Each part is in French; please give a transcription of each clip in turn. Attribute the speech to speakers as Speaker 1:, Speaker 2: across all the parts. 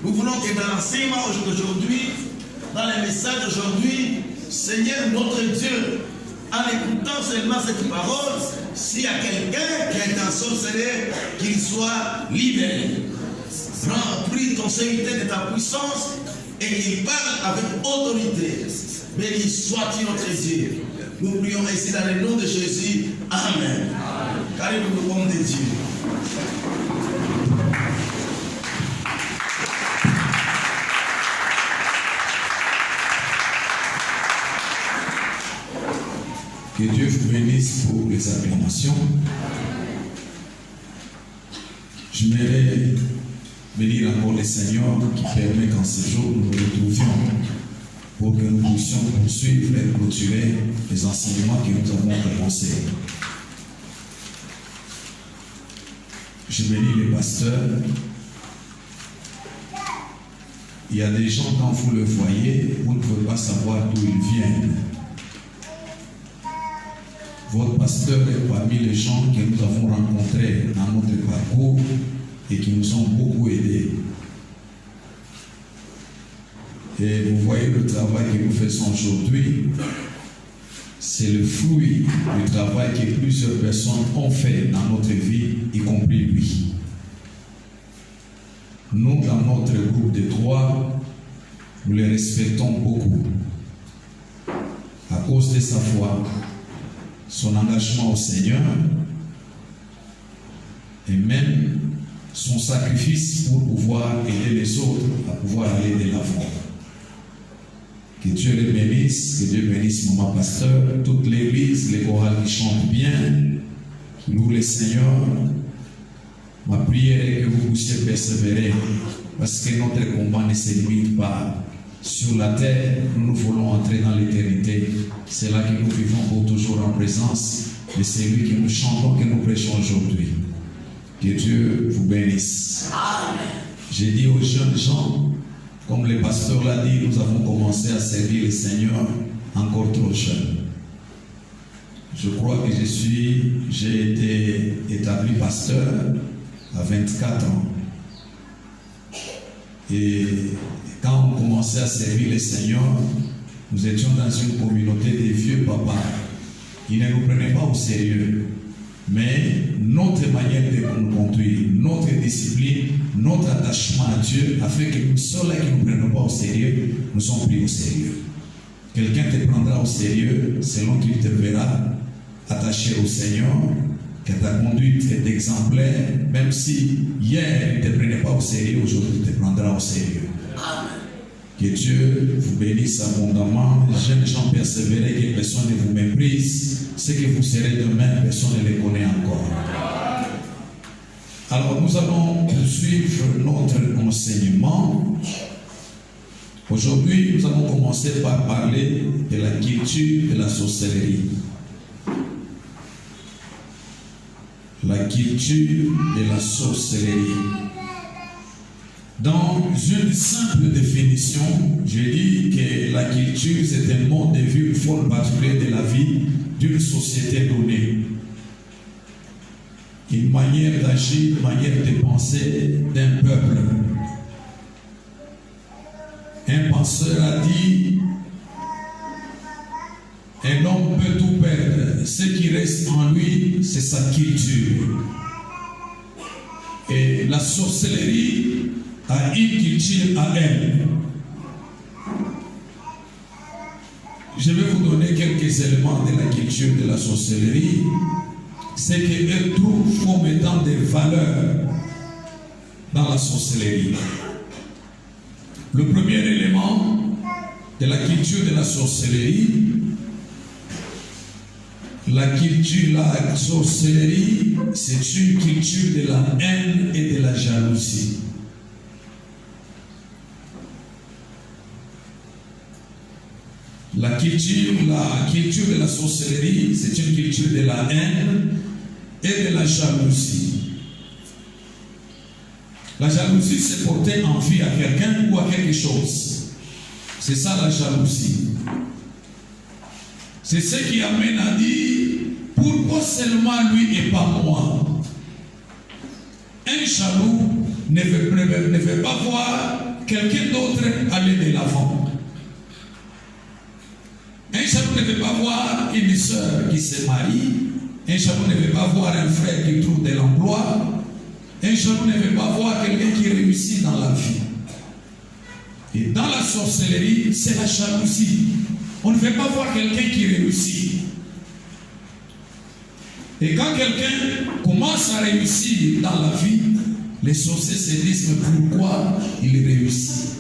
Speaker 1: Nous voulons que dans l'enseignement d'aujourd'hui, dans les messages d'aujourd'hui, Seigneur notre Dieu, en écoutant seulement cette parole, s'il y a quelqu'un qui a intention, Seigneur, qu'il soit libéré. Prie ton Seigneur de ta puissance et qu'il parle avec autorité. Béni soit-il notre Dieu. Nous prions ici dans le nom de Jésus. Amen. Car nous nous sommes de Dieu.
Speaker 2: Que Dieu vous bénisse pour les acclamations. Je m'aimerais bénir encore le Seigneur qui permet qu'en ce jour nous nous retrouvions pour que nous puissions poursuivre et clôturer les enseignements que nous avons commencés. Je bénis les pasteurs. Il y a des gens, quand vous le voyez, vous ne pouvez pas savoir d'où ils viennent. Votre pasteur est parmi les gens que nous avons rencontrés dans notre parcours et qui nous ont beaucoup aidés. Et vous voyez le travail que nous faisons aujourd'hui, c'est le fruit du travail que plusieurs personnes ont fait dans notre vie, y compris lui. Nous, dans notre groupe de 3, nous les respectons beaucoup à cause de sa foi, son engagement au Seigneur et même son sacrifice pour pouvoir aider les autres à pouvoir aller de l'avant. Que Dieu les bénisse, que Dieu bénisse mon pasteur, toute l'église, les chorales qui chantent bien, qui louent le Seigneur. Ma prière est que vous puissiez persévérer parce que notre combat ne se limite pas sur la terre, nous voulons entrer dans l'éternité. C'est là que nous vivons pour toujours en présence de celui que nous chantons, que nous prêchons aujourd'hui. Que Dieu vous bénisse. Amen. J'ai dit aux jeunes gens, comme le pasteur l'a dit, nous avons commencé à servir le Seigneur encore trop jeunes. Je crois que j'ai été établi pasteur à 24 ans. Et quand on commençait à servir le Seigneur, nous étions dans une communauté de vieux papas. Ils ne nous prenaient pas au sérieux. Mais notre manière de nous conduire, notre discipline, notre attachement à Dieu a fait que nous, ceux-là qui ne nous prennent pas au sérieux, nous sommes pris au sérieux. Quelqu'un te prendra au sérieux selon qu'il te verra attaché au Seigneur, que ta conduite est exemplaire, même si hier il ne te prenait pas au sérieux, aujourd'hui il te prendra au sérieux. Amen. Que Dieu vous bénisse abondamment. Jeunes gens, persévérez, que personne ne vous méprise. Ce que vous serez demain, personne ne les connaît encore. Alors nous allons poursuivre notre enseignement. Aujourd'hui, nous allons commencer par parler de la culture de la sorcellerie. La culture de la sorcellerie. Dans une simple définition, je dis que la culture, c'est un mode de vue, une forme particulière de la vie d'une société donnée. Une manière d'agir, une manière de penser d'un peuple. Un penseur a dit, un homme peut tout perdre. Ce qui reste en lui, c'est sa culture. Et la sorcellerie a une culture à elle. Je vais vous donner quelques éléments de la culture de la sorcellerie. C'est qu'elle trouve comme étant des valeurs dans la sorcellerie. Le premier élément de la culture de la sorcellerie, la sorcellerie, c'est une culture de la haine et de la jalousie. La culture de la sorcellerie, c'est une culture de la haine et de la jalousie. La jalousie, c'est porter envie à quelqu'un ou à quelque chose. C'est ça la jalousie. C'est ce qui amène à dire, pourquoi seulement lui et pas moi? Un jaloux ne veut pas voir quelqu'un d'autre aller de l'avant. Un chapeau ne veut pas voir une soeur qui se marie. Un chapeau ne veut pas voir un frère qui trouve de l'emploi. Un chapeau ne veut pas voir quelqu'un qui réussit dans la vie. Et dans la sorcellerie, c'est la jalousie. On ne veut pas voir quelqu'un qui réussit. Et quand quelqu'un commence à réussir dans la vie, les sorciers se disent mais pourquoi il réussit?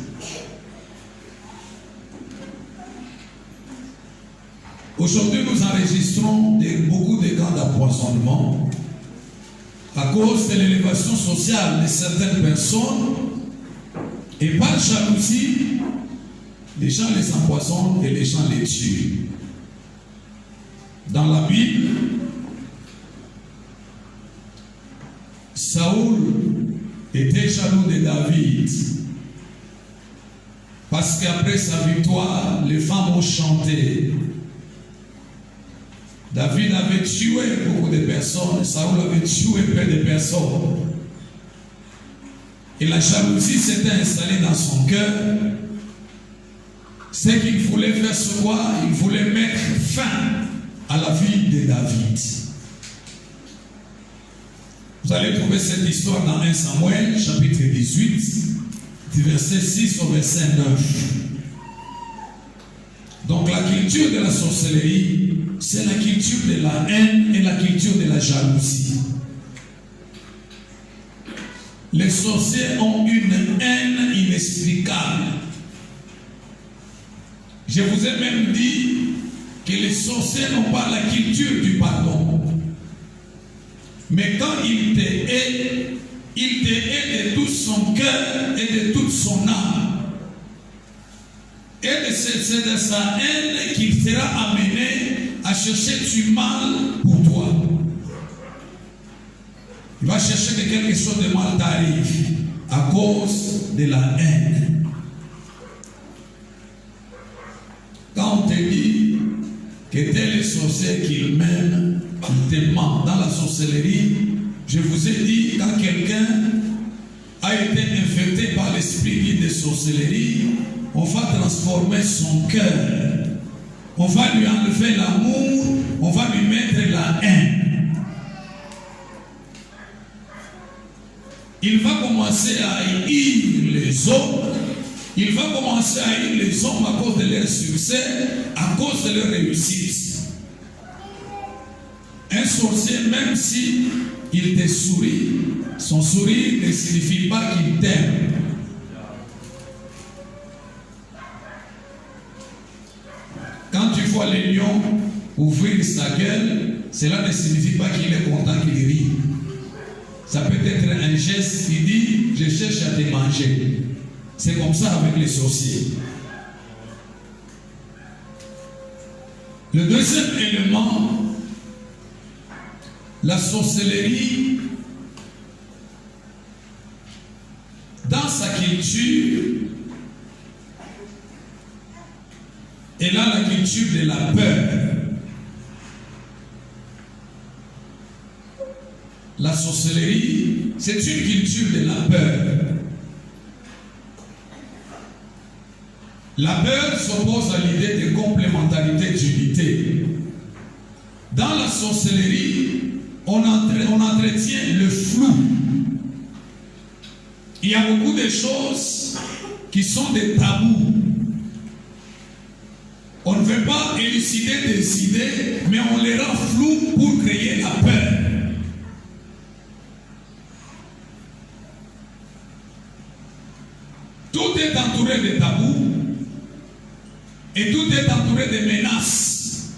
Speaker 2: Aujourd'hui, nous enregistrons beaucoup de cas d'empoisonnement à cause de l'élévation sociale de certaines personnes. Et par jalousie, les gens les empoisonnent et les gens les tuent. Dans la Bible, Saoul était jaloux de David parce qu'après sa victoire, les femmes ont chanté. David avait tué beaucoup de personnes, Saoul avait tué peu de personnes. Et la jalousie s'était installée dans son cœur. Ce qu'il voulait faire ce quoi? Il voulait mettre fin à la vie de David. Vous allez trouver cette histoire dans 1 Samuel, chapitre 18, du verset 6 au verset 9. Donc la culture de la sorcellerie, c'est la culture de la haine et la culture de la jalousie. Les sorciers ont une haine inexplicable. Je vous ai même dit que les sorciers n'ont pas la culture du pardon. Mais quand il te hait de tout son cœur et de toute son âme. Et c'est de sa haine qu'il sera amené à chercher du mal pour toi. Il va chercher que quelque chose de mal t'arrive à cause de la haine. Quand on te dit que tel est sorcier qu'il mène, il te ment. Dans la sorcellerie, je vous ai dit, quand quelqu'un a été infecté par l'esprit de sorcellerie, on va transformer son cœur. On va lui enlever l'amour, on va lui mettre la haine. Il va commencer à haïr les hommes. Il va commencer à haïr les hommes à cause de leur succès, à cause de leur réussite. Un sorcier, même si il te sourit, son sourire ne signifie pas qu'il t'aime. Quand tu vois les lions ouvrir sa gueule, cela ne signifie pas qu'il est content qu'il rit. Ça peut être un geste qui dit « je cherche à te manger ». C'est comme ça avec les sorciers. Le deuxième élément, la sorcellerie, dans sa culture, elle a la culture de la peur. La sorcellerie, c'est une culture de la peur. La peur s'oppose à l'idée de complémentarité, d'unité. Dans la sorcellerie, on entretient le flou. Il y a beaucoup de choses qui sont des tabous. On ne veut pas élucider des idées, mais on les rend floues pour créer la peur. Tout est entouré de tabous et tout est entouré de menaces.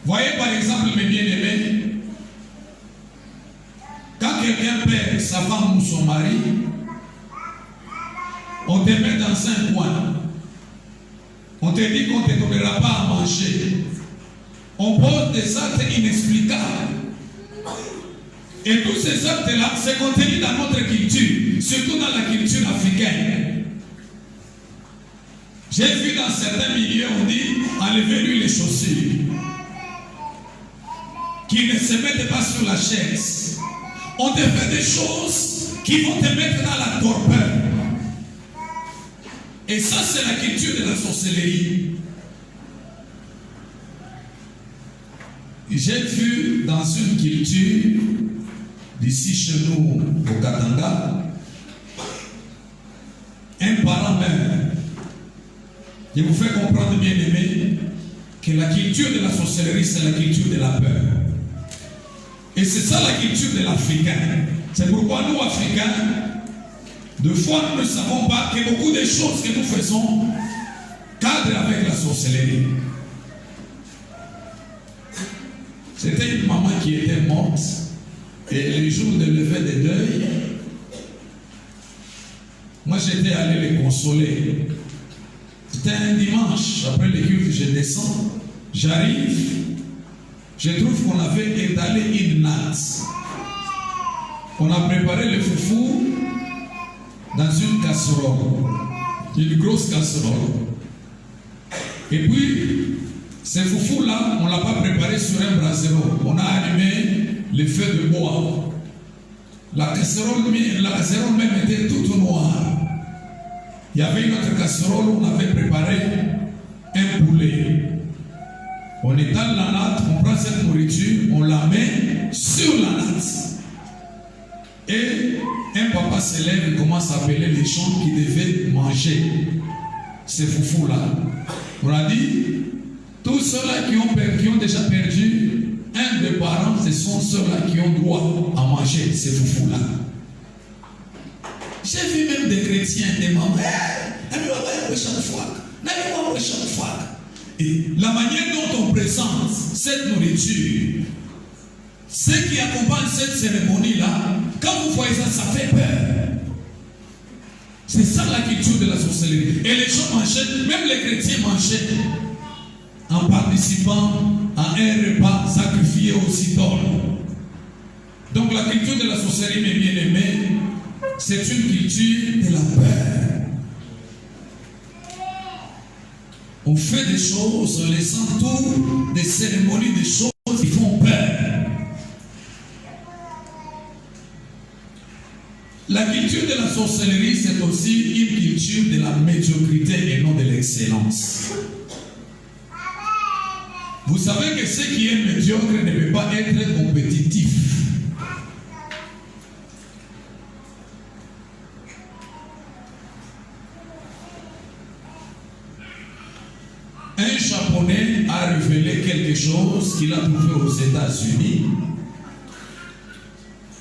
Speaker 2: Voyez par exemple, mes bien-aimés, quand quelqu'un perd sa femme ou son mari, on te met dans un coin. On te dit qu'on ne te donnera pas à manger. On pose des actes inexplicables. Et tous ces actes-là, c'est contenu dans notre culture, surtout dans la culture africaine. J'ai vu dans certains milieux, on dit, enlevez-lui les chaussures. Qu'il ne se mette pas sur la chaise. On te fait des choses qui vont te mettre dans la torpeur. Et ça, c'est la culture de la sorcellerie. J'ai vu dans une culture d'ici chez nous au Katanga, un parent même, je vous fais comprendre, bien aimé, que la culture de la sorcellerie, c'est la culture de la peur. Et c'est ça la culture de l'Africain. C'est pourquoi nous, Africains, de fois, nous ne savons pas que beaucoup de choses que nous faisons cadrent avec la sorcellerie. C'était une maman qui était morte, et le jour de lever des deuils, moi j'étais allé les consoler. C'était un dimanche, après le culte, je descends, j'arrive, je trouve qu'on avait étalé une natte. On a préparé le foufou dans une casserole, une grosse casserole. Et puis, ce foufou-là, on ne l'a pas préparé sur un brasero. On a allumé le feu de bois. La casserole même était toute noire. Il y avait une autre casserole où on avait préparé un poulet. On étale la natte, on prend cette nourriture, on la met sur la natte. Et un papa se lève et commence à appeler les gens qui devaient manger ces foufous-là. On a dit, tous ceux-là qui ont déjà perdu un des parents, ce sont ceux-là qui ont droit à manger ces foufous-là. J'ai vu même des chrétiens, des mamans, et la manière dont on présente cette nourriture, ceux qui accompagnent cette cérémonie-là, quand vous voyez ça, ça fait peur. C'est ça la culture de la sorcellerie. Et les gens mangeaient, même les chrétiens mangeaient, en participant à un repas sacrifié aux idoles. Donc la culture de la sorcellerie, mes bien-aimés, c'est une culture de la peur. On fait des choses, les entours, des cérémonies, des choses qui font peur. La culture de la sorcellerie, c'est aussi une culture de la médiocrité et non de l'excellence. Vous savez que ce qui est médiocre ne peut pas être compétitif. Un Japonais a révélé quelque chose qu'il a trouvé aux États-Unis.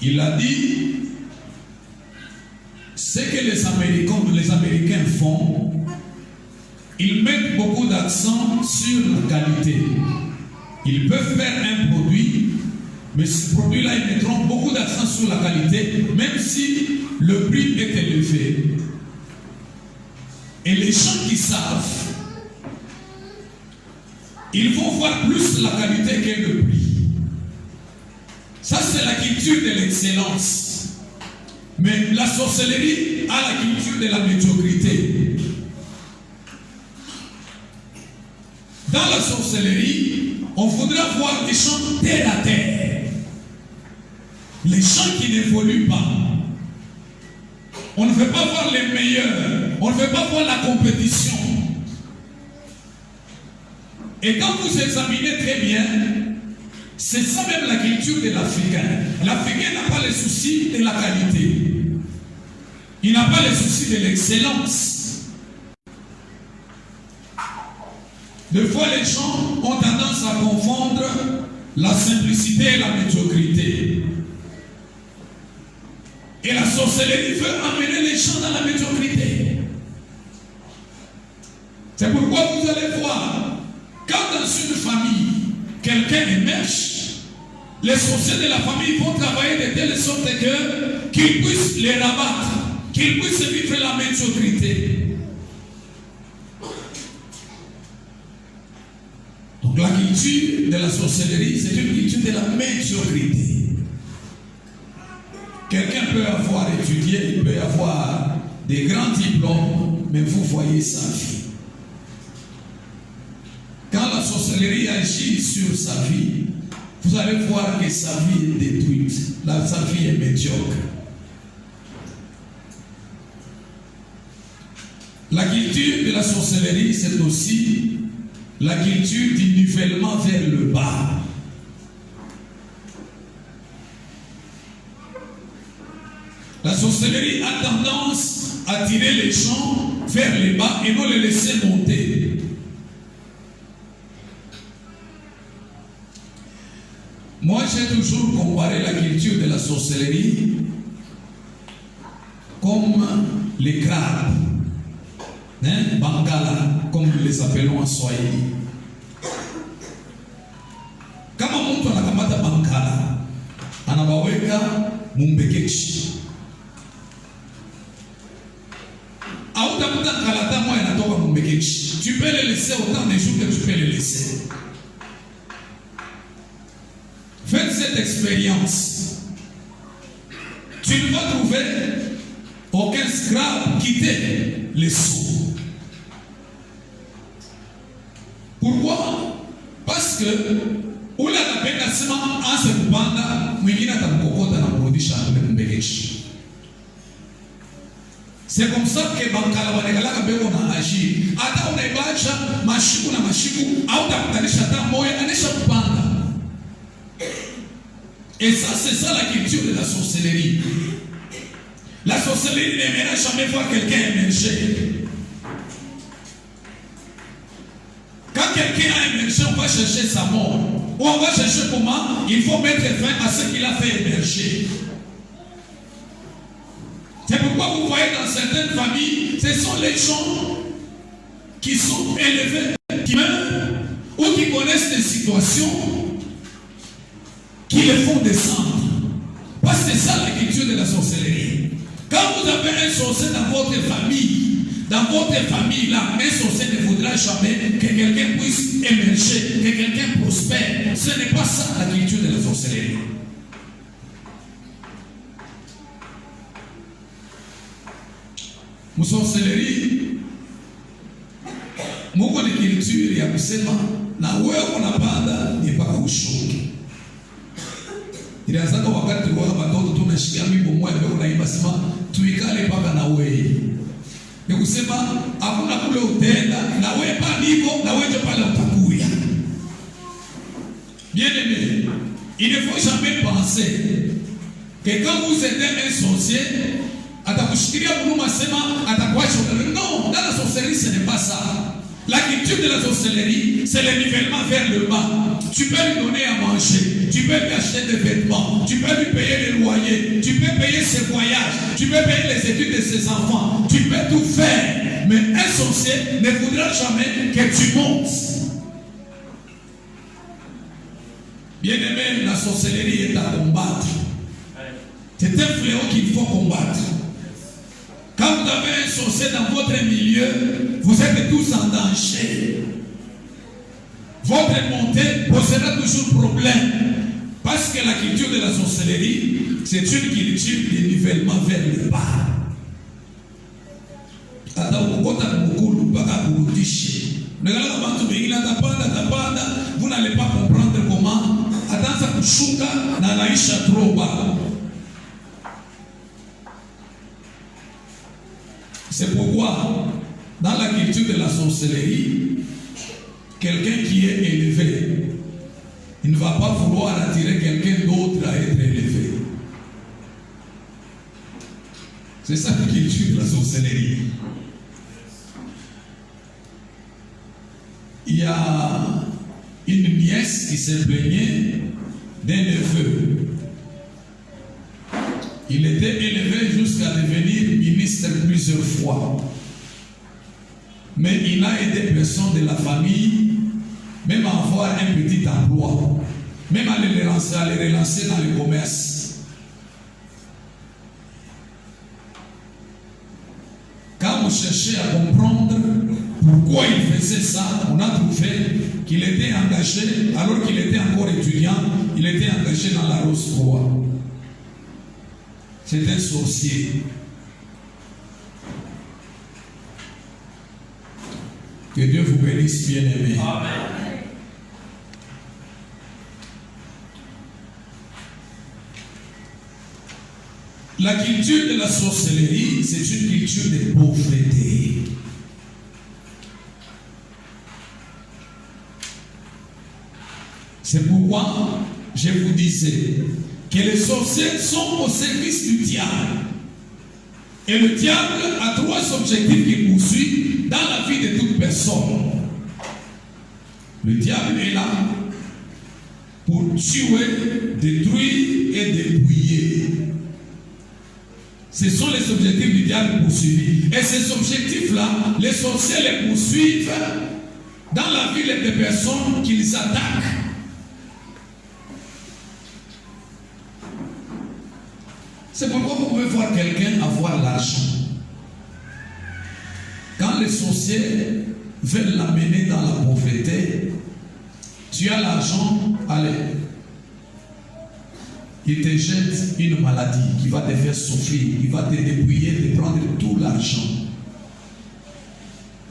Speaker 2: Il a dit, ce que les Américains font, ils mettent beaucoup d'accent sur la qualité. Ils peuvent faire un produit, mais ce produit-là, ils mettront beaucoup d'accent sur la qualité, même si le prix est élevé. Et les gens qui savent, ils vont voir plus la qualité que le prix. Ça, c'est la culture de l'excellence. Mais la sorcellerie a la culture de la médiocrité. Dans la sorcellerie, on voudra voir des gens terre à terre. Les gens qui n'évoluent pas. On ne veut pas voir les meilleurs. On ne veut pas voir la compétition. Et quand vous examinez très bien, c'est ça même la culture de l'Africain. L'Africain n'a pas le souci de la qualité. Il n'a pas le souci de l'excellence. Des fois, les gens ont tendance à confondre la simplicité et la médiocrité. Et la sorcellerie veut amener les gens dans la médiocrité. C'est pourquoi vous allez voir, quand dans une famille, quelqu'un émerge, les sorciers de la famille vont travailler de telle sorte qu'ils puissent les rabattre, qu'ils puissent vivre la médiocrité. Donc la culture de la sorcellerie, c'est une culture de la médiocrité. Quelqu'un peut avoir étudié, il peut avoir des grands diplômes, mais vous voyez sa vie. Quand la sorcellerie agit sur sa vie, vous allez voir que sa vie est détruite. Sa vie est médiocre. La culture de la sorcellerie, c'est aussi la culture du nivellement vers le bas. La sorcellerie a tendance à tirer les gens vers le bas et non les laisser monter. Moi, j'ai toujours comparé la culture de la sorcellerie comme les crabes, hein? Bangala, comme nous les appelons en Swahili. Kama mtu anakamata Bangala, anabaweka mumbekechi. Autakuta kalata moya inatoka mumbekechi. Tu peux les laisser autant de jours que tu peux les laisser. Faites cette expérience. Tu ne vas trouver aucun scrap quitter les sous. Pourquoi? Parce que ula napenda sema anse kupanda mwingine atamkokota na kurudisha mbeleshi. C'est comme ça que bankala wanakalaka beko na aji. Hata unaibacha mashiku na mashiku au takutanisha hata moya anesha kupanda. Et ça, c'est ça la culture de la sorcellerie. La sorcellerie n'aimera jamais voir quelqu'un émerger. Quand quelqu'un a émergé, on va chercher sa mort. Ou on va chercher comment il faut mettre fin à ce qu'il a fait émerger. C'est pourquoi vous voyez dans certaines familles, ce sont les gens qui sont élevés, qui meurent, ou qui connaissent des situations qui les font descendre. Parce que c'est ça la culture de la sorcellerie. Quand vous avez un sorcier dans votre famille là, un sorcier ne voudra jamais que quelqu'un puisse émerger, que quelqu'un prospère. Ce n'est pas ça la culture de la sorcellerie. La sorcellerie, Mungu ni culture ya kusema na wewe unapanda ni paka ushuke. Ilianzaka wakati tulikuwa watoto tunashikia mimbo moja ndio unaimba sema tuikale paka na wewe. Ni kusema hakuna kule utenda na wewe pale hivyo na wewe pale utakuya. Bien aimé, il ne faut jamais penser que quand vous êtes un sorcier, atakushikilia mnuma sema atakuacha. Non, dans la sorcellerie ce n'est pas ça. La culture de la sorcellerie, c'est le nivellement vers le bas. Tu peux lui donner à manger, tu peux lui acheter des vêtements, tu peux lui payer le loyer, tu peux payer ses voyages, tu peux payer les études de ses enfants, tu peux tout faire. Mais un sorcier ne voudra jamais que tu montes. Bien aimé, la sorcellerie est à combattre. C'est un fléau qu'il faut combattre. Quand vous avez un sorcier dans votre milieu, vous êtes tous en danger. Votre montée posera toujours problème. Parce que la culture de la sorcellerie, c'est une culture de nivellement vers le bas. Vous n'allez pas comprendre comment. C'est pourquoi, dans la culture de la sorcellerie, quelqu'un qui est élevé, il ne va pas vouloir attirer quelqu'un d'autre à être élevé. C'est ça la culture de la sorcellerie. Il y a une nièce qui s'est plaignée d'un neveu. Il était élevé jusqu'à devenir ministre plusieurs fois. Mais il a aidé personne de la famille, même à avoir un petit emploi, même à les relancer dans le commerce. Quand on cherchait à comprendre pourquoi il faisait ça, on a trouvé qu'il était engagé, alors qu'il était encore étudiant, il était engagé dans la Rose-Croix. C'est un sorcier. Que Dieu vous bénisse, bien-aimés. Amen. La culture de la sorcellerie, c'est une culture de pauvreté. C'est pourquoi je vous disais que les sorciers sont au service du diable. Et le diable a 3 objectifs qu'il poursuit dans la vie de toute personne. Le diable est là pour tuer, détruire et dépouiller. Ce sont les objectifs du diable poursuivis. Et ces objectifs-là, les sorciers les poursuivent dans la vie des personnes qu'ils attaquent. C'est pourquoi vous pouvez voir quelqu'un avoir l'argent. Quand les sorciers veulent l'amener dans la pauvreté, tu as l'argent, allez. Il te jette une maladie qui va te faire souffrir, qui va te dépouiller, te prendre tout l'argent.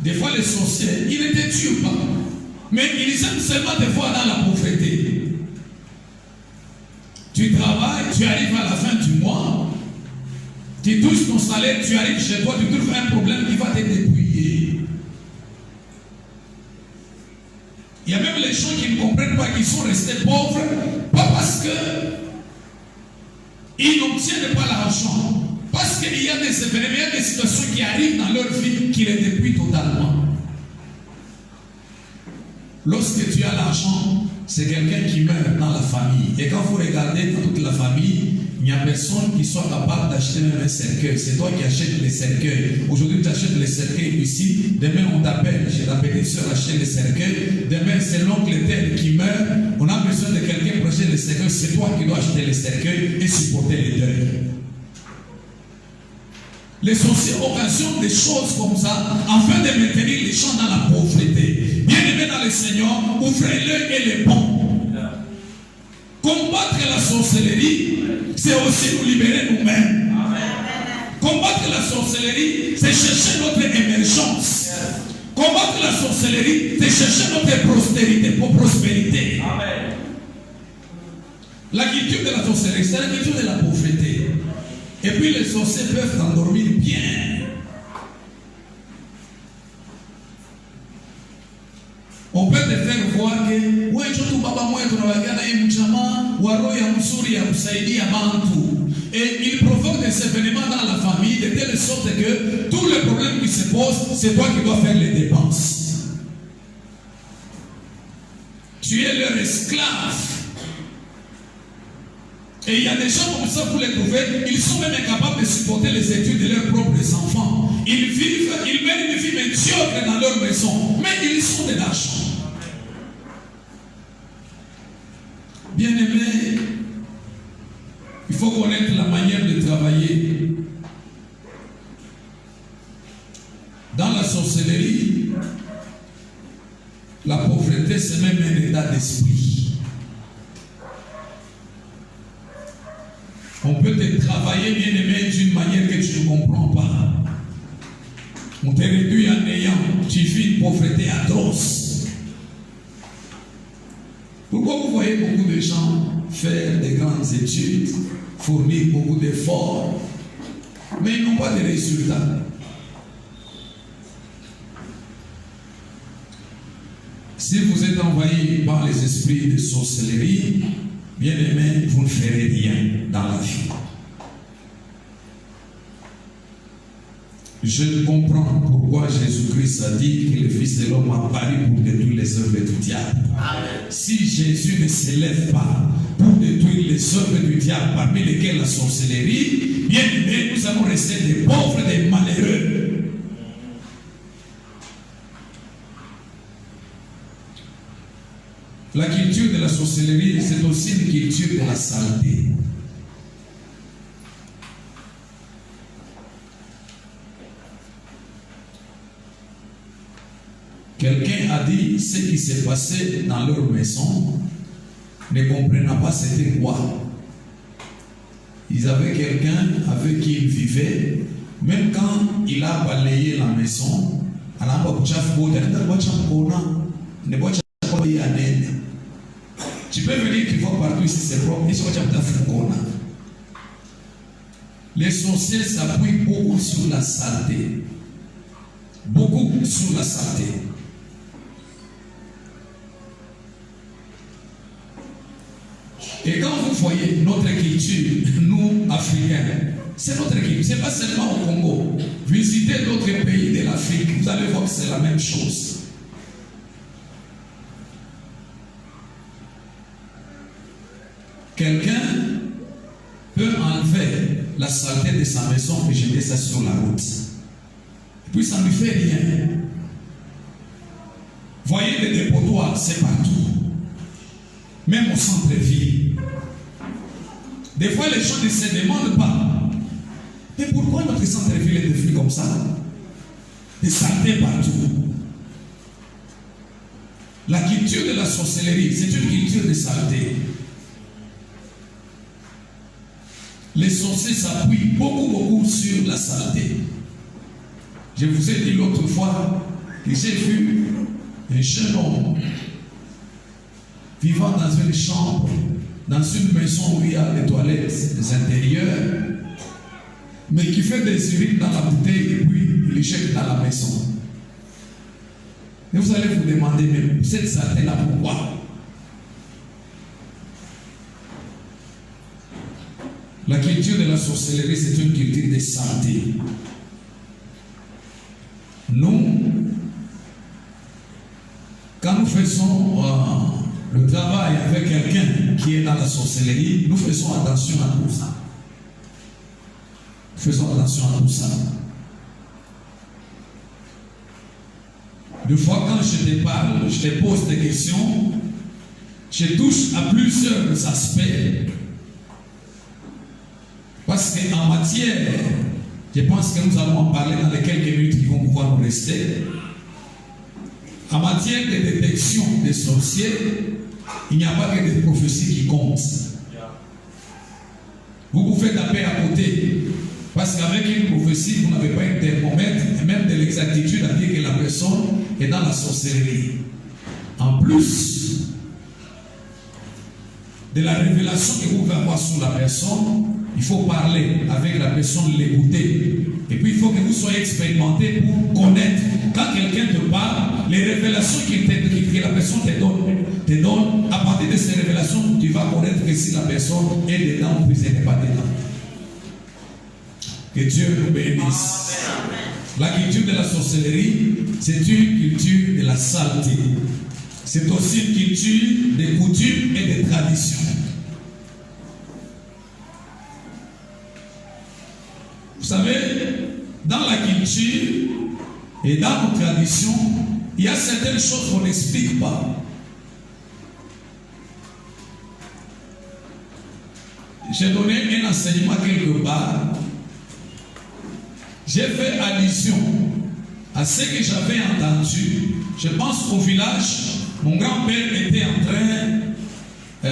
Speaker 2: Des fois, les sorciers, ils ne te tuent pas, mais ils aiment seulement te voir dans la pauvreté. Tu travailles, tu arrives à la fin du mois, tu touches ton salaire, tu arrives chez toi, tu trouves un problème qui va te dépouiller. Il y a même les gens qui ne comprennent pas qu'ils sont restés pauvres, pas parce que ils n'obtiennent pas l'argent, parce qu'il y a des événements, il y a des situations qui arrivent dans leur vie qui les dépouillent totalement. Lorsque tu as l'argent, c'est quelqu'un qui meurt dans la famille. Et quand vous regardez dans toute la famille, il n'y a personne qui soit capable d'acheter même un cercueil. C'est toi qui achètes les cercueils. Aujourd'hui, tu achètes les cercueils ici. Demain, on t'appelle. J'ai la petite soeur acheter les cercueils. Demain, c'est l'oncle tel qui meurt. On a besoin de quelqu'un pour acheter les cercueils. C'est toi qui dois acheter les cercueils et supporter les deuils. Les sorciers occasionnent des choses comme ça afin de maintenir les gens dans la pauvreté. Bien-aimés dans le Seigneur, ouvrez-le et les bons. Combattre la sorcellerie, c'est aussi nous libérer nous-mêmes. Combattre la sorcellerie, c'est chercher notre émergence. Combattre la sorcellerie, c'est chercher notre prospérité. La culture de la sorcellerie, c'est la culture de la pauvreté. Et puis les sorciers peuvent t'endormir bien. On peut te faire voir que et il provoque des événements dans la famille de telle sorte que tous les problèmes qui se posent, c'est toi qui dois faire les dépenses. Tu es leur esclave. Et il y a des gens comme ça, pour les trouver, ils sont même incapables de supporter les études de leurs propres enfants. Ils vivent, ils mènent une vie médiocre dans leur maison, mais ils sont de l'argent. Bien-aimés, il faut connaître la manière de travailler. Dans la sorcellerie, la pauvreté, c'est même un état d'esprit. On peut te travailler, bien-aimé, d'une manière que tu ne comprends pas. On te réduit en ayant, tu vis une pauvreté atroce. Pourquoi vous voyez beaucoup de gens faire des grandes études, fournir beaucoup d'efforts, mais ils n'ont pas de résultats? Si vous êtes envahi par les esprits de sorcellerie, bien aimé, vous ne ferez rien dans la vie. Je comprends pourquoi Jésus-Christ a dit que le Fils de l'homme a apparu pour détruire les œuvres du diable. Amen. Si Jésus ne s'élève pas pour détruire les œuvres du diable, parmi lesquelles la sorcellerie, bien aimé, nous allons rester des pauvres, des malheureux. La culture de la sorcellerie, c'est aussi une culture de la saleté. Quelqu'un a dit ce qui s'est passé dans leur maison, ne comprenant pas c'était quoi. Ils avaient quelqu'un avec qui ils vivaient, même quand il a balayé la maison, tu peux venir qu'il voit partout ici, c'est propre. Les sorciers s'appuient beaucoup sur la saleté. Beaucoup sur la saleté. Et quand vous voyez notre culture, nous, Africains, c'est notre culture, ce n'est pas seulement au Congo. Visitez d'autres pays de l'Afrique, vous allez voir que c'est la même chose. Quelqu'un peut enlever la saleté de sa maison et jeter ça sur la route. Et puis ça ne lui fait rien. Voyez les dépotoirs, c'est partout. Même au centre-ville. Des fois, les gens ne se demandent pas. Mais pourquoi notre centre-ville est devenu comme ça? Des saletés partout. La culture de la sorcellerie, c'est une culture de saleté. Les sorciers s'appuient beaucoup sur la saleté. Je vous ai dit l'autre fois que j'ai vu un jeune homme vivant dans une chambre, dans une maison où il y a des toilettes intérieures, mais qui fait des urines dans la bouteille et puis il les jette dans la maison. Et vous allez vous demander, mais cette saleté-là, pourquoi? La culture de la sorcellerie, c'est une culture de saleté. Nous, quand nous faisons le travail avec quelqu'un qui est dans la sorcellerie, nous faisons attention à tout ça. Faisons attention à tout ça. Des fois, quand je te parle, je te pose des questions, je touche à plusieurs aspects. Parce qu'en matière, je pense que nous allons en parler dans les quelques minutes qui vont pouvoir nous rester. En matière de détection des sorciers, il n'y a pas que des prophéties qui comptent. Vous pouvez taper à côté. Parce qu'avec une prophétie, vous n'avez pas un thermomètre et même de l'exactitude à dire que la personne est dans la sorcellerie. En plus de la révélation que vous pouvez avoir sur la personne, il faut parler avec la personne, l'écouter. Et puis il faut que vous soyez expérimenté pour connaître. Quand quelqu'un te parle, les révélations que la personne te donne, à partir de ces révélations, tu vas connaître que si la personne est dedans ou si elle n'est pas dedans. Que Dieu nous bénisse. La culture de la sorcellerie, c'est une culture de la saleté. C'est aussi une culture des coutumes et des traditions. Vous savez, dans la culture et dans nos traditions, il y a certaines choses qu'on n'explique pas. J'ai donné un enseignement quelque part. J'ai fait allusion à ce que j'avais entendu. Je pense qu'au village, mon grand-père était en train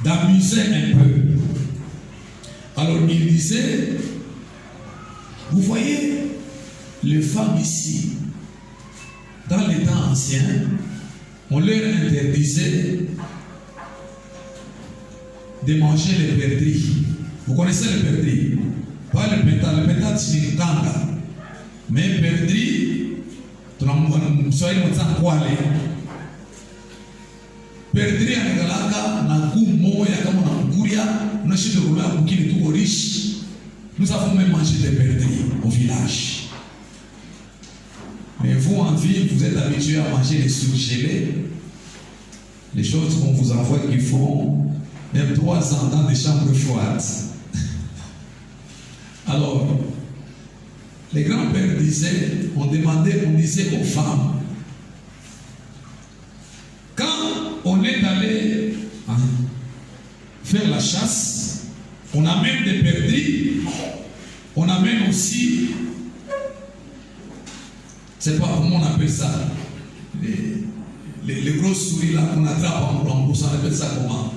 Speaker 2: d'amuser un peu. Alors il disait, vous voyez, les femmes ici, dans les temps anciens, on leur interdisait de manger les perdrix. Vous connaissez les perdrix? Pas le pétard c'est une kanga. Mais perdrix, soyez dans quoi aller. Perdrix en galaka, na kumoya comme na kuria, na chez le roulant pour qui est tout riche. Nous avons même mangé des perdrix au village. Mais vous en ville, vous êtes habitués à manger les surgelés, les choses qu'on vous envoie qui font même 3 ans dans des chambres froides. Alors, les grands-pères disaient, on disait aux femmes, quand on est allé faire la chasse, on amène des perdrix, on amène aussi, c'est pas comment on appelle ça, les grosses souris là qu'on attrape en bambou, on appelle ça comment?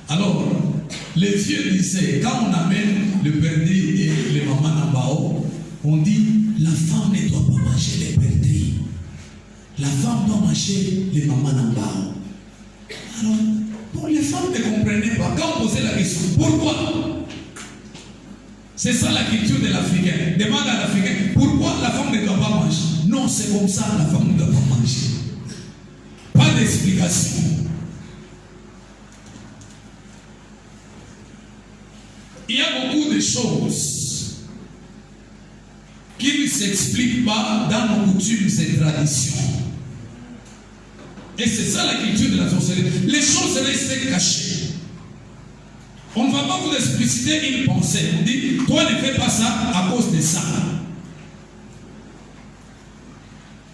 Speaker 2: Alors, les vieux disaient, quand on amène le perdrix et les mamans nambao, on dit, la femme ne doit pas manger les perdrix. La femme doit manger les mamans nambao. Alors, bon, les femmes ne comprenaient pas. Quand on posait la question, pourquoi? C'est ça la culture de l'Africain. Demande à l'Africain, pourquoi la femme ne doit pas manger? Non, c'est comme ça, la femme ne doit pas manger. Pas d'explication. Il y a beaucoup de choses qui ne s'expliquent pas dans nos coutumes et traditions. Et c'est ça la culture de la sorcellerie. Les choses restent cachées. On ne va pas vous expliciter une pensée. On dit, toi ne fais pas ça à cause de ça.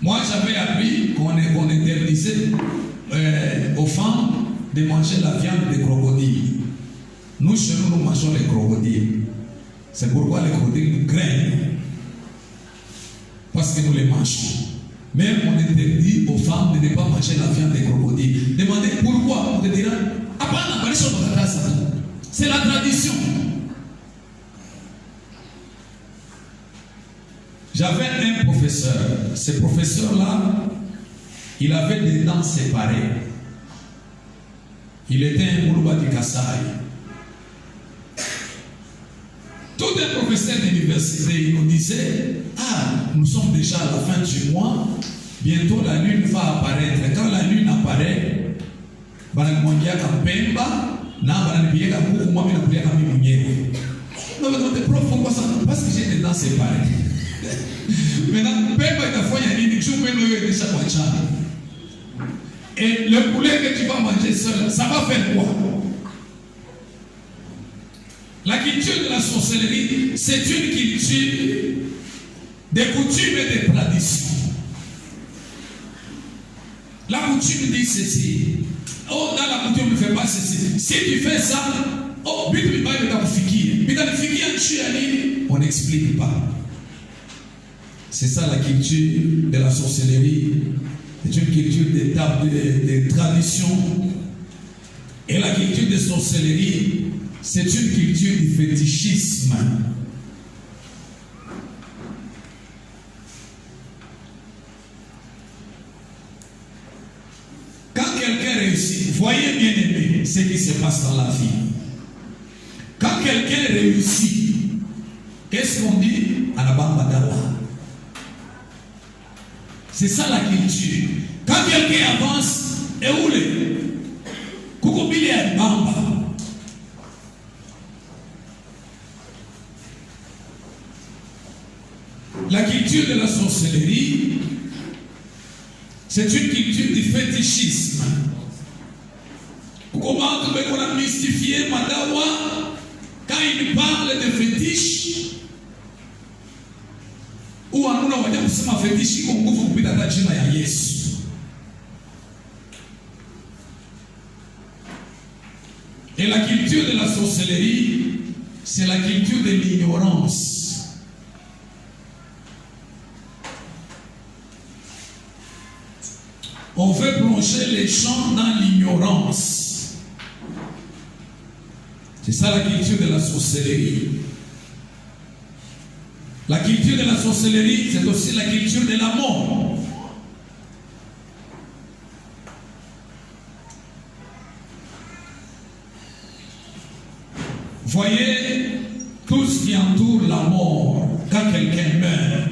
Speaker 2: Moi j'avais appris qu'on interdisait aux femmes de manger la viande de crocodile. Nous chez nous mangeons les crocodiles. C'est pourquoi les crocodiles nous craignent. Parce que nous les mangeons. Mais on interdit aux femmes de ne pas manger la viande des crocodiles. Demandez pourquoi. On te dira, c'est la tradition. J'avais un professeur. Ce professeur-là, il avait des dents séparées. Il était un Moulouba du Kassai. Tout un professeur d'université, il nous disait, nous sommes déjà à la fin du mois, bientôt la lune va apparaître. Quand la lune apparaît, pourquoi ça? Parce que j'ai des dents séparées. Maintenant, et le poulet que tu vas manger seul, ça va faire quoi? La culture de la sorcellerie, c'est une culture des coutumes et des traditions. La coutume dit ceci. Oh, dans la coutume, ne fais pas ceci. Si tu fais ça, oh, on n'explique pas. C'est ça la culture de la sorcellerie. C'est une culture des traditions. Et la culture de sorcellerie, c'est une culture du fétichisme. Quand quelqu'un réussit, voyez bien aimé ce qui se passe dans la vie. Quand quelqu'un réussit, qu'est-ce qu'on dit? C'est ça la culture. Quand quelqu'un avance, et où les Kukubili à Bamba. La culture de la sorcellerie, c'est une culture du fétichisme. Comment on a mystifié Madawa quand il parle de fétiche? Ou on a dit que fétiche qu'on couvre pour la jina ya Yesu. Et la culture de la sorcellerie, c'est la culture de l'ignorance. On veut plonger les gens dans l'ignorance. C'est ça la culture de la sorcellerie. La culture de la sorcellerie, c'est aussi la culture de la mort. Voyez tout ce qui entoure la mort quand quelqu'un meurt.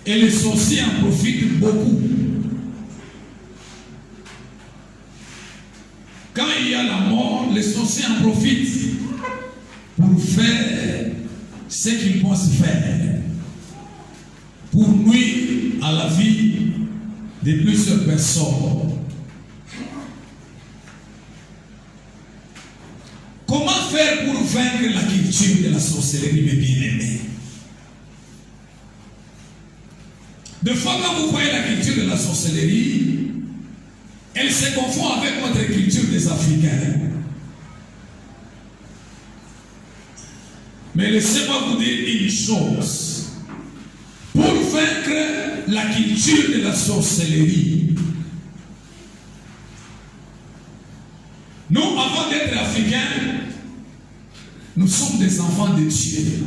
Speaker 2: Et les sorciers en profitent beaucoup. Quand il y a la mort, les sorciers en profitent pour faire ce qu'ils pensent faire, pour nuire à la vie de plusieurs personnes. Comment faire pour vaincre la culture de la sorcellerie, mes bien-aimés? De fois, quand vous voyez la culture de la sorcellerie, elle se confond avec notre culture des Africains. Mais laissez-moi vous dire une chose. Pour vaincre la culture de la sorcellerie, nous, avant d'être Africains, nous sommes des enfants de Dieu.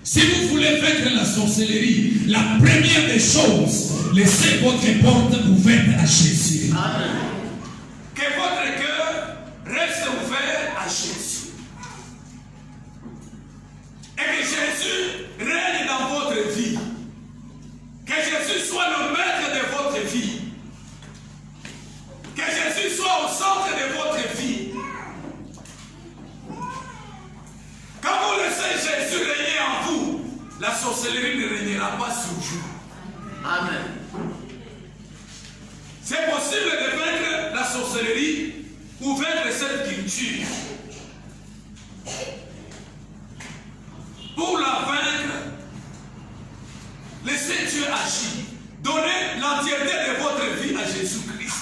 Speaker 2: Si vous voulez vaincre la sorcellerie, la première des choses, laissez votre porte ouverte à Jésus.
Speaker 1: Amen.
Speaker 2: Que votre cœur reste ouvert à Jésus.
Speaker 3: nourriture. Pour la vaincre, laissez Dieu agir. Donnez l'entièreté de votre vie à Jésus-Christ.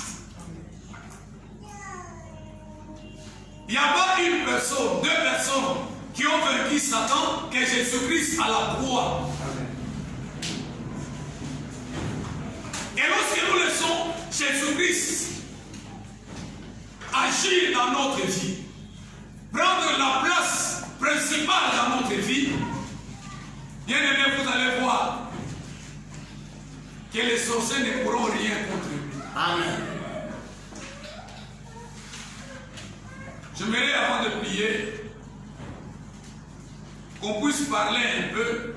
Speaker 3: Il n'y a pas une personne, deux personnes qui ont vaincu Satan que Jésus-Christ à la croix. Et lorsque nous laissons Jésus-Christ agir dans notre vie, prendre la place principale dans notre vie, bien aimé, vous allez voir que les sorciers ne pourront rien contre lui. Amen. J'aimerais, avant de prier, qu'on puisse parler un peu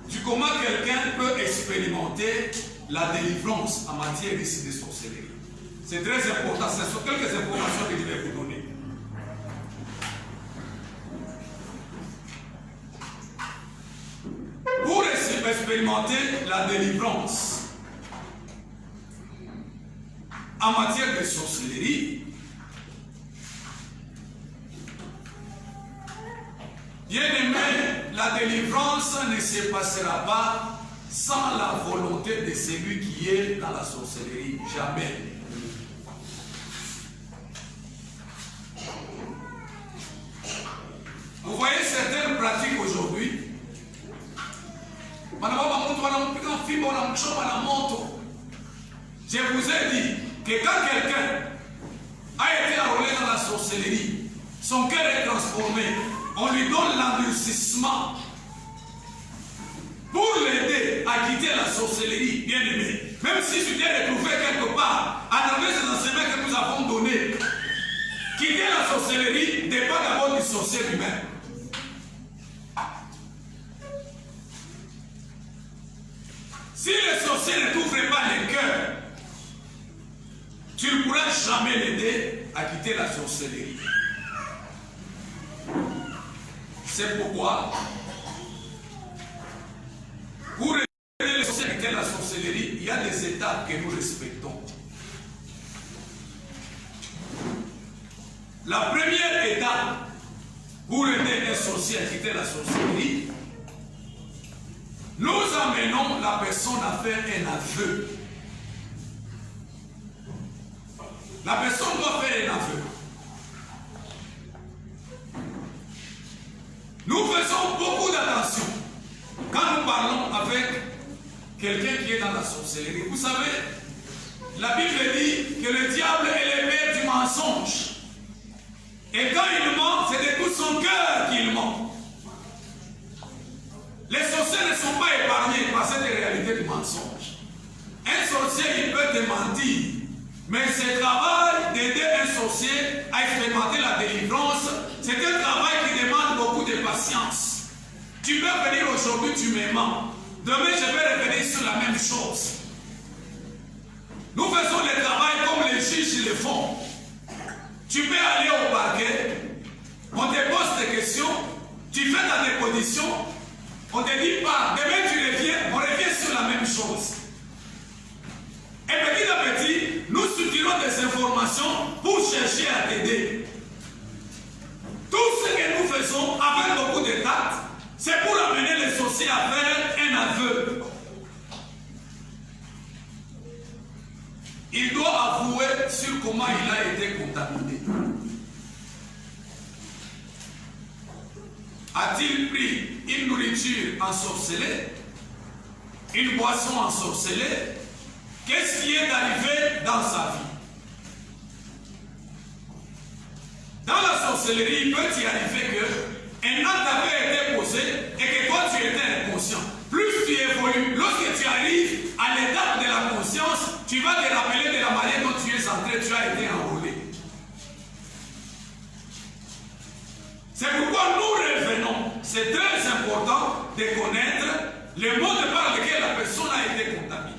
Speaker 3: du comment quelqu'un peut expérimenter la délivrance en matière ici de sorcellerie. C'est très important. Ce sont quelques informations que je vais vous donner. Pour expérimenter la délivrance en matière de sorcellerie, bien aimé, la délivrance ne se passera pas sans la volonté de celui qui est dans la sorcellerie. Jamais. Vous voyez certaines pratiques aujourd'hui. Je vous ai dit que quand quelqu'un a été enrôlé dans la sorcellerie, son cœur est transformé, on lui donne l'endurcissement pour l'aider à quitter la sorcellerie, bien aimé. Même si tu t'es retrouvé quelque part, à travers ces enseignements que nous avons donnés, quitter la sorcellerie dépend d'abord du sorcier lui-même. Si le sorcier ne t'ouvre pas le cœur, tu ne pourras jamais l'aider à quitter la sorcellerie. C'est pourquoi, pour aider les sorciers à quitter la sorcellerie, il y a des étapes que nous respectons. La première étape pour aider un sorcier à quitter la sorcellerie, nous amenons la personne à faire un aveu. La personne doit faire un aveu. Nous faisons beaucoup d'attention quand nous parlons avec quelqu'un qui est dans la sorcellerie. Vous savez, la Bible dit que le diable est le père du mensonge. Et quand il ment, c'est de tout son cœur qu'il ment. Les sorciers ne sont pas épargnés par cette réalité du mensonge. Un sorcier, il peut te mentir. Mais ce travail d'aider un sorcier à expérimenter la délivrance, c'est un travail qui demande beaucoup de patience. Tu peux venir aujourd'hui, tu me mens. Demain, je vais revenir sur la même chose. Nous faisons le travail comme les juges le font. Tu peux aller au parquet, on te pose des questions, tu fais ta déposition, on te dit pas, demain tu reviens, on revient sur la même chose. Et petit à petit, nous structurons des informations pour chercher à t'aider. Tout ce que nous faisons avec beaucoup de tact, c'est pour amener les sorciers à faire un aveu. Il doit avouer sur comment il a été contaminé. A-t-il pris une nourriture ensorcelée, une boisson ensorcelée? Qu'est-ce qui est arrivé dans sa vie? Dans la sorcellerie, il peut y arriver qu'un acte avait été posé et que toi tu étais inconscient. Plus tu évolues, lorsque tu arrives à l'étape de la conscience, tu vas te rappeler de la manière dont tu es entré, tu as été enrôlé. C'est pourquoi nous revenons. C'est très important de connaître le mode par lequel la personne a été contaminée.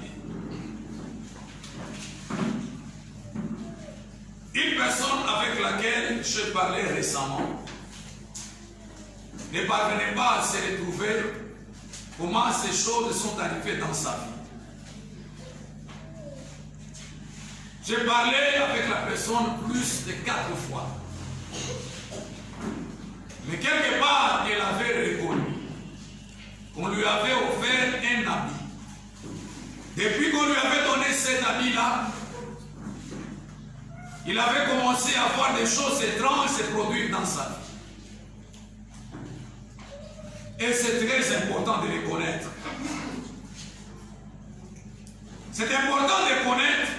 Speaker 3: Une personne avec laquelle je parlais récemment ne parvenait pas à se retrouver comment ces choses sont arrivées dans sa vie. J'ai parlé avec la personne plus de 4 fois. Mais quelque part, elle avait reconnu qu'on lui avait offert un habit. Depuis qu'on lui avait donné cet habit-là, il avait commencé à voir des choses étranges se produire dans sa vie. Et c'est très important de les connaître. C'est important de connaître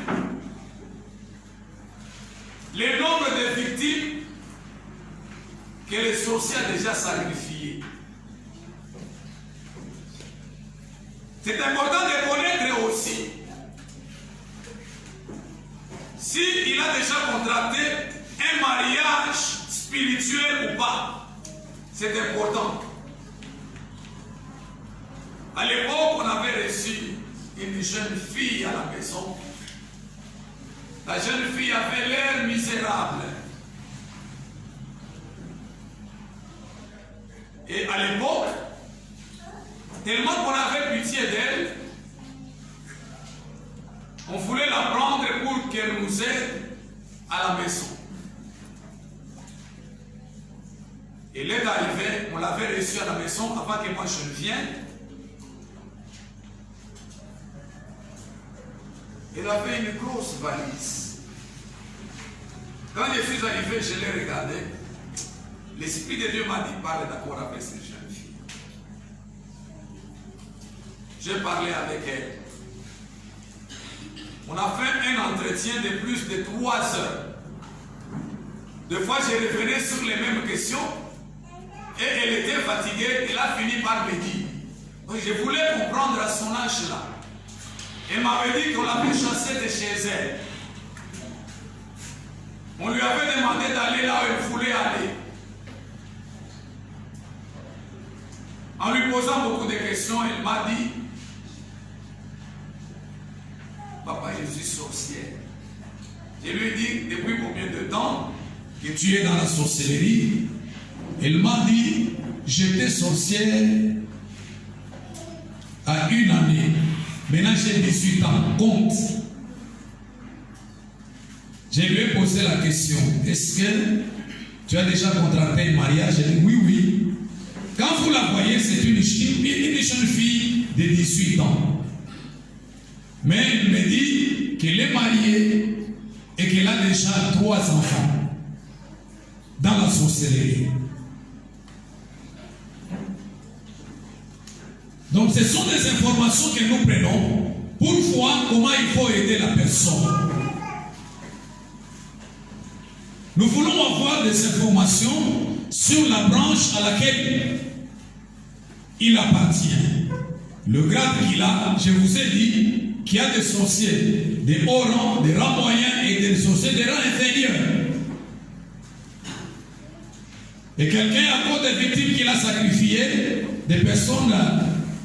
Speaker 3: le nombre de victimes que les sorciers ont déjà sacrifiées. C'est important de connaître aussi s'il a déjà contracté un mariage spirituel ou pas. C'est important. À l'époque, on avait reçu une jeune fille à la maison. La jeune fille avait l'air misérable. Et à l'époque, tellement qu'on avait pitié d'elle, on voulait la prendre pour qu'elle nous aide à la maison. Elle est arrivée, on l'avait reçue à la maison avant que moi je ne vienne. Elle avait une grosse valise. Quand je suis arrivé, je l'ai regardé. L'Esprit de Dieu m'a dit, parle d'accord avec cette jeune fille. J'ai parlé avec elle. On a fait un entretien de plus de 3 heures. Deux fois, je revenais sur les mêmes questions. Et elle était fatiguée. Elle a fini par me dire. Donc, je voulais comprendre à son âge là. Elle m'avait dit qu'on l'avait chassée de chez elle. On lui avait demandé d'aller là où elle voulait aller. En lui posant beaucoup de questions, elle m'a dit, papa, je suis sorcière. Je lui ai dit, depuis combien de temps
Speaker 2: que tu es dans la sorcellerie? Elle m'a dit, j'étais sorcière à 1 année. Maintenant j'ai 18 ans. Compte. Je lui ai posé la question, est-ce que tu as déjà contracté un mariage? Elle dit oui, oui. Quand vous la voyez, c'est une jeune fille de 18 ans. Mais elle me dit qu'elle est mariée et qu'elle a déjà 3 enfants dans la sorcellerie. Donc ce sont des informations que nous prenons pour voir comment il faut aider la personne. Nous voulons avoir des informations sur la branche à laquelle il appartient. Le grade qu'il a, je vous ai dit qu'il y a des sorciers de haut rang, de rang moyen et des sorciers de rang inférieur. Et quelqu'un, à cause des victimes qu'il a sacrifiées, des personnes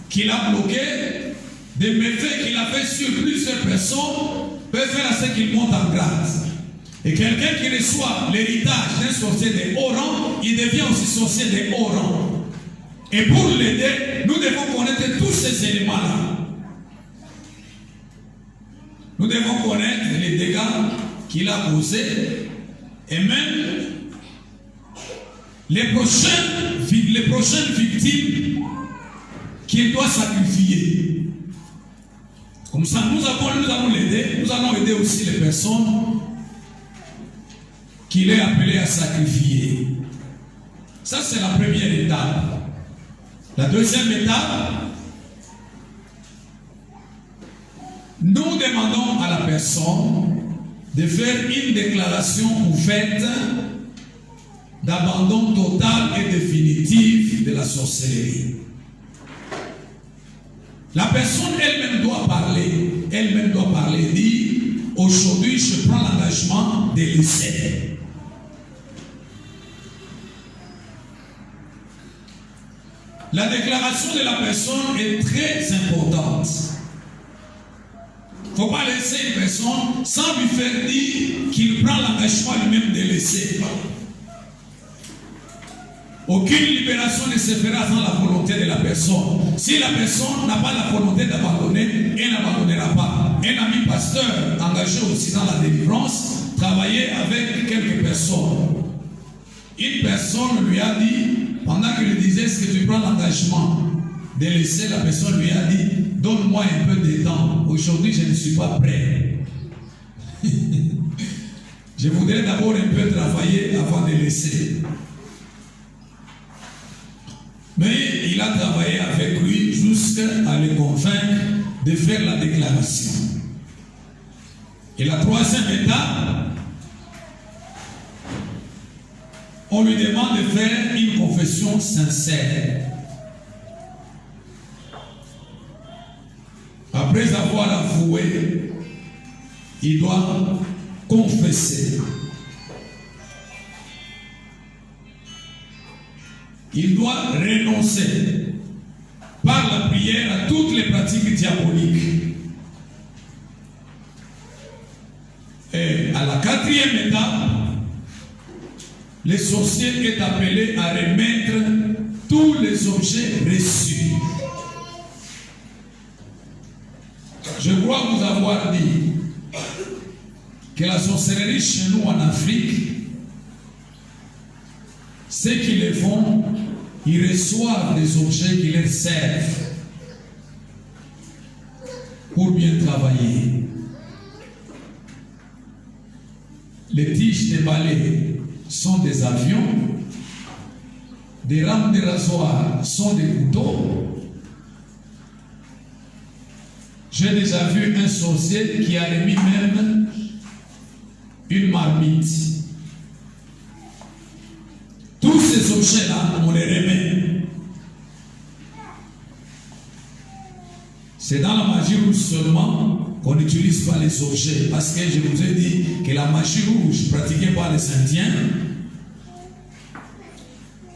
Speaker 2: qu'il a bloquées, des méfaits qu'il a fait sur plusieurs personnes, peut faire à ce qu'il monte en grade. Et quelqu'un qui reçoit l'héritage d'un sorcier de haut rang, il devient aussi sorcier de haut rang. Et pour l'aider, nous devons connaître tous ces éléments-là. Nous devons connaître les dégâts qu'il a causés et même les prochaines victimes qu'il doit sacrifier. Comme ça, nous allons l'aider. Nous allons aider aussi les personnes qu'il est appelé à sacrifier. Ça, c'est la première étape. La deuxième étape, nous demandons à la personne de faire une déclaration ouverte d'abandon total et définitif de la sorcellerie. La personne elle-même doit parler, dire, aujourd'hui je prends l'engagement de laisser. La déclaration de la personne est très importante. Il ne faut pas laisser une personne sans lui faire dire qu'il prend l'engagement lui-même de laisser. Aucune libération ne se fera sans la volonté de la personne. Si la personne n'a pas la volonté d'abandonner, elle n'abandonnera pas. Un ami pasteur pasteur engagé aussi dans la délivrance travaillait avec quelques personnes. Une personne lui a dit, pendant qu'il lui disait, est-ce que tu prends l'engagement de laisser, la personne lui a dit, donne-moi un peu de temps. Aujourd'hui, je ne suis pas prêt. Je voudrais d'abord un peu travailler avant de laisser. Mais il a travaillé avec lui jusqu'à le convaincre de faire la déclaration. Et la troisième étape, on lui demande de faire une confession sincère. Après avoir avoué, il doit confesser. Il doit renoncer par la prière à toutes les pratiques diaboliques. Et à la quatrième étape, le sorcier est appelé à remettre tous les objets reçus. Je crois vous avoir dit que la sorcellerie chez nous en Afrique, ceux qui les font, ils reçoivent des objets qui leur servent pour bien travailler. Les tiges de balai sont des avions, des rames de rasoir sont des couteaux. J'ai déjà vu un sorcier qui a remis même une marmite. Tous ces objets-là, on les remet. C'est dans la magie rouge seulement qu'on n'utilise pas les objets. Parce que je vous ai dit que la magie rouge pratiquée par les Indiens,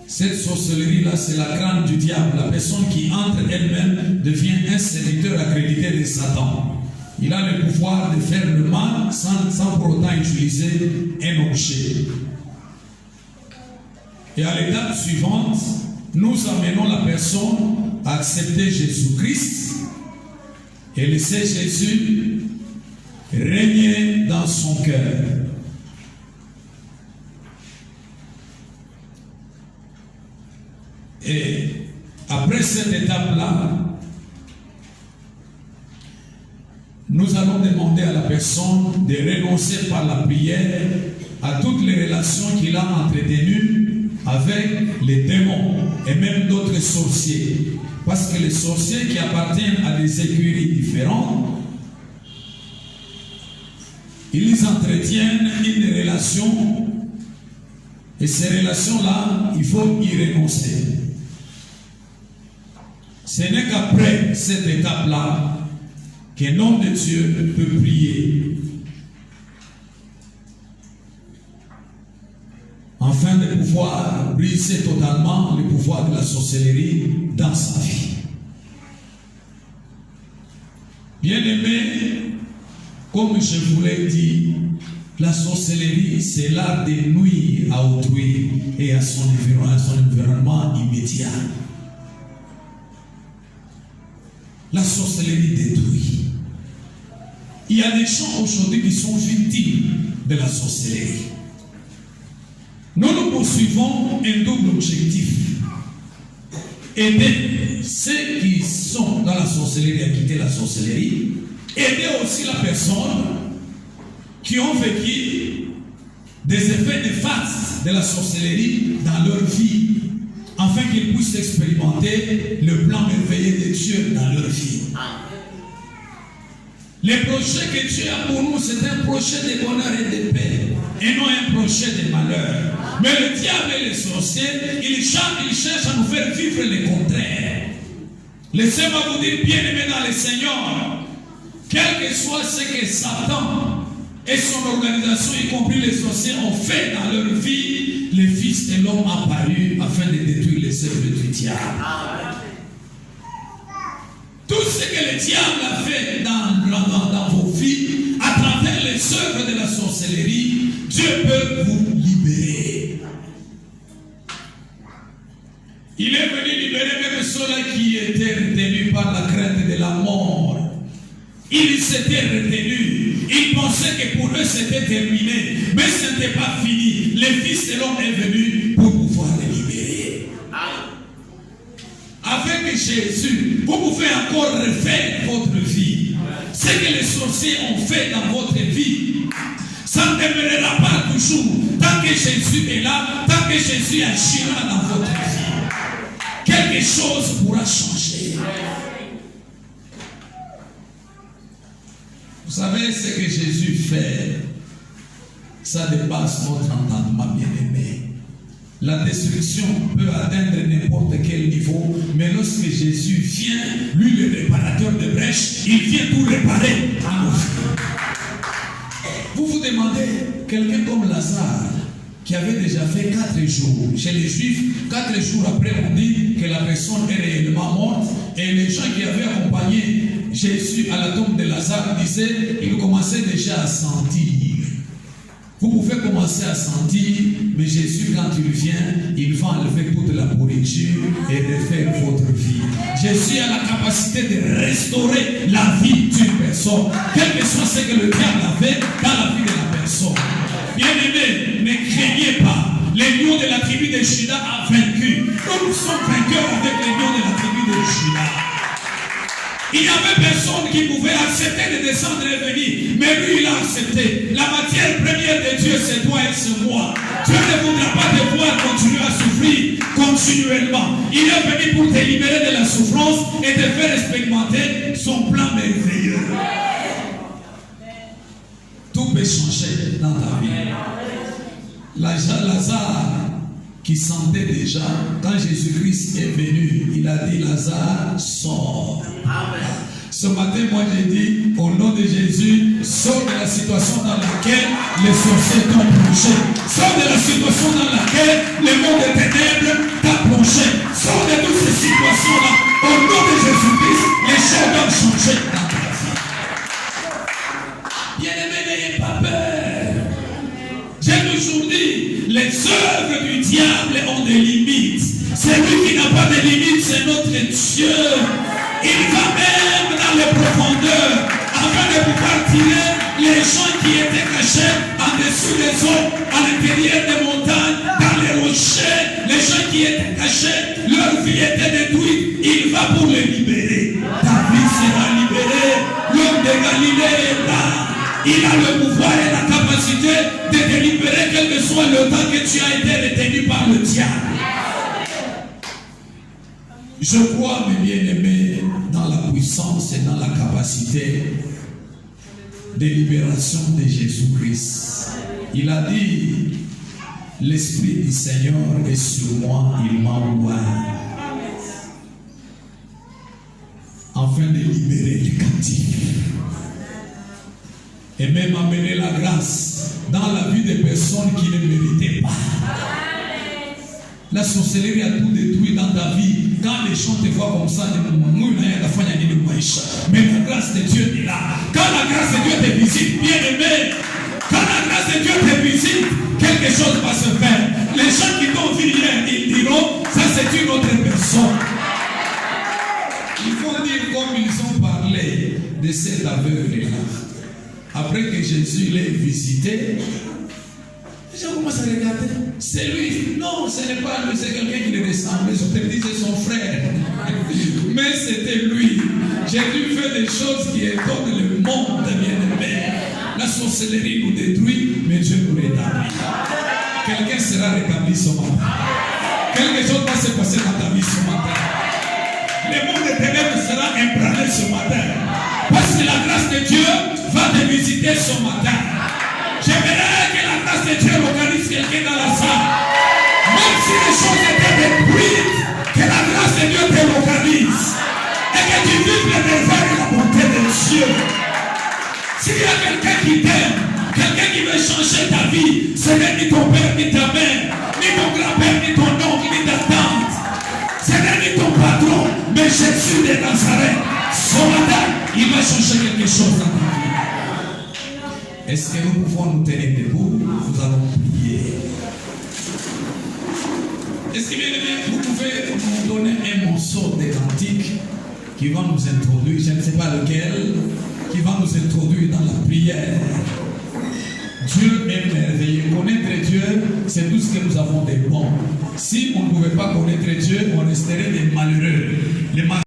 Speaker 2: cette sorcellerie-là, c'est la crâne du diable. La personne qui entre elle-même devient un serviteur accrédité de Satan. Il a le pouvoir de faire le mal sans pour autant utiliser un objet. Et à l'étape suivante, nous amenons la personne à accepter Jésus-Christ et laisser Jésus régner dans son cœur. Et après cette étape-là, nous allons demander à la personne de renoncer par la prière à toutes les relations qu'il a entretenues avec les démons et même d'autres sorciers. Parce que les sorciers qui appartiennent à des écuries différentes, ils entretiennent une relation et ces relations-là, il faut y renoncer. Ce n'est qu'après cette étape-là qu'un homme de Dieu peut prier afin de pouvoir briser totalement le pouvoir de la sorcellerie dans sa vie. Bien-aimé, comme je vous l'ai dit, la sorcellerie, c'est l'art de nuire à autrui et à son environnement immédiat. La sorcellerie détruit. Il y a des gens aujourd'hui qui sont victimes de la sorcellerie. Nous poursuivons un double objectif. Aider ceux qui sont dans la sorcellerie à quitter la sorcellerie. Aider aussi la personne qui ont vécu des effets néfastes de la sorcellerie dans leur vie, afin qu'ils puissent expérimenter le plan merveilleux de Dieu dans leur vie. Le projet que Dieu a pour nous, c'est un projet de bonheur et de paix, et non un projet de malheur. Mais le diable et les sorciers, ils cherchent à nous faire vivre le contraire. Laissez-moi vous dire, bien-aimés dans le Seigneur, quel que soit ce que Satan et son organisation, y compris les sorciers, ont fait dans leur vie, le Fils de l'homme a apparu afin de détruire les œuvres du diable. Tout ce que le diable a fait dans vos vies, à travers les œuvres de la sorcellerie, Dieu peut vous libérer. Il est venu libérer même ceux-là qui étaient retenus par la crainte de la mort. Ils s'étaient retenus. Ils pensaient que pour eux c'était terminé. Mais ce n'était pas fini. Le Fils de l'homme est venu pour pouvoir les libérer. Avec Jésus, vous pouvez encore refaire votre vie. Ce que les sorciers ont fait dans votre vie, ça ne demeurera pas toujours. Tant que Jésus est là, tant que Jésus agira dans votre vie, quelque chose pourra changer. Vous savez ce que Jésus fait, ça dépasse notre entendement, bien-aimé. La destruction peut atteindre n'importe quel niveau, mais lorsque Jésus vient, lui le réparateur de brèches, il vient tout réparer. Vous vous demandez, quelqu'un comme Lazare, qui avait déjà fait 4 jours, chez les Juifs, 4 jours après on dit que la personne est réellement morte, et les gens qui avaient accompagné Jésus à la tombe de Lazare disaient, ils commençaient déjà à sentir. Vous pouvez commencer à sentir, mais Jésus, quand il vient, il va enlever toute la pourriture et refaire votre vie. Jésus a la capacité de restaurer la vie d'une personne, quel que soit ce que le diable avait dans la vie de la personne. Bien-aimés, ne craignez pas. Le lion de la tribu de Juda a vaincu. Nous sommes vainqueurs avec le lion de la tribu de Juda. Il n'y avait personne qui pouvait accepter de descendre et venir. Mais lui, il a accepté. La matière première de Dieu, c'est toi et c'est moi. Dieu ne voudra pas te voir continuer à souffrir continuellement. Il est venu pour te libérer de la souffrance et te faire expérimenter son plan merveilleux. Tout peut changer dans ta vie. Lazare, qui sentait déjà, quand Jésus-Christ est venu, il a dit, Lazare, sors. Ce matin, moi j'ai dit, au nom de Jésus, sors de la situation dans laquelle les sorciers t'ont plongé. Sors de la situation dans laquelle le monde des ténèbres t'a plongé. Sors de toutes ces situations-là. Au nom de Jésus-Christ, les choses doivent changer dans ta vie. Bien-aimés, n'ayez pas peur. J'ai toujours dit, les œuvres du diable ont des limites. Celui qui n'a pas de limites, c'est notre Dieu. Il va même dans les profondeurs afin de pouvoir tirer les gens qui étaient cachés en dessous des eaux, à l'intérieur des montagnes, dans les rochers. Les gens qui étaient cachés, leur vie était détruite. Il va pour les libérer. David sera libéré. L'homme de Galilée est là. Il a le pouvoir et la capacité de te libérer quel que soit le temps que tu as été retenu par le diable. Je crois, mes bien-aimés, dans la puissance et dans la capacité de libération de Jésus-Christ. Il a dit, l'Esprit du Seigneur est sur moi, il m'a ouvert afin de libérer les captifs. Et même amener la grâce dans la vie des personnes qui ne méritaient pas. La sorcellerie a tout détruit dans ta vie. Quand les gens te voient comme ça, mais la grâce de Dieu est là. Quand la grâce de Dieu te visite, bien aimé, quand la grâce de Dieu te visite, quelque chose va se faire. Les gens qui t'ont vu hier, ils diront, ça c'est une autre personne. Il faut dire comme ils ont parlé de cet aveugle-là. Après que Jésus l'ait visité, les gens commencent à regarder. C'est lui. Non, ce n'est pas lui, c'est quelqu'un qui le ressemble. Les autres disaient son frère. Mais c'était lui. Jésus fait des choses qui étonnent le monde, bien-aimé. La sorcellerie nous détruit, mais Dieu nous rétablit. Quelqu'un sera rétabli ce matin. Quelque chose va se passer dans ta vie ce matin. Le monde des ténèbres sera ébranlé ce matin. Parce que la grâce de Dieu va te visiter ce matin. J'aimerais que la grâce de Dieu localise quelqu'un dans la salle. Même si les choses étaient détruites, que la grâce de Dieu te localise. Et que tu vives les merveilles et la bonté de Dieu. S'il y a quelqu'un qui t'aime, quelqu'un qui veut changer ta vie, ce n'est ni ton père, ni ta mère, ni ton grand-père, ni ton oncle, ni ta tante. Ce n'est ni ton patron, mais Jésus de Nazareth. Ce matin, il va changer quelque chose dans ta vie. Est-ce que nous pouvons nous tenir debout? Nous allons prier. Est-ce que bien aimé, vous pouvez nous donner un morceau de cantique qui va nous introduire, je ne sais pas lequel, qui va nous introduire dans la prière. Dieu est merveilleux. Connaître Dieu, c'est tout ce que nous avons de bon. Si on ne pouvait pas connaître Dieu, on resterait des malheureux. Les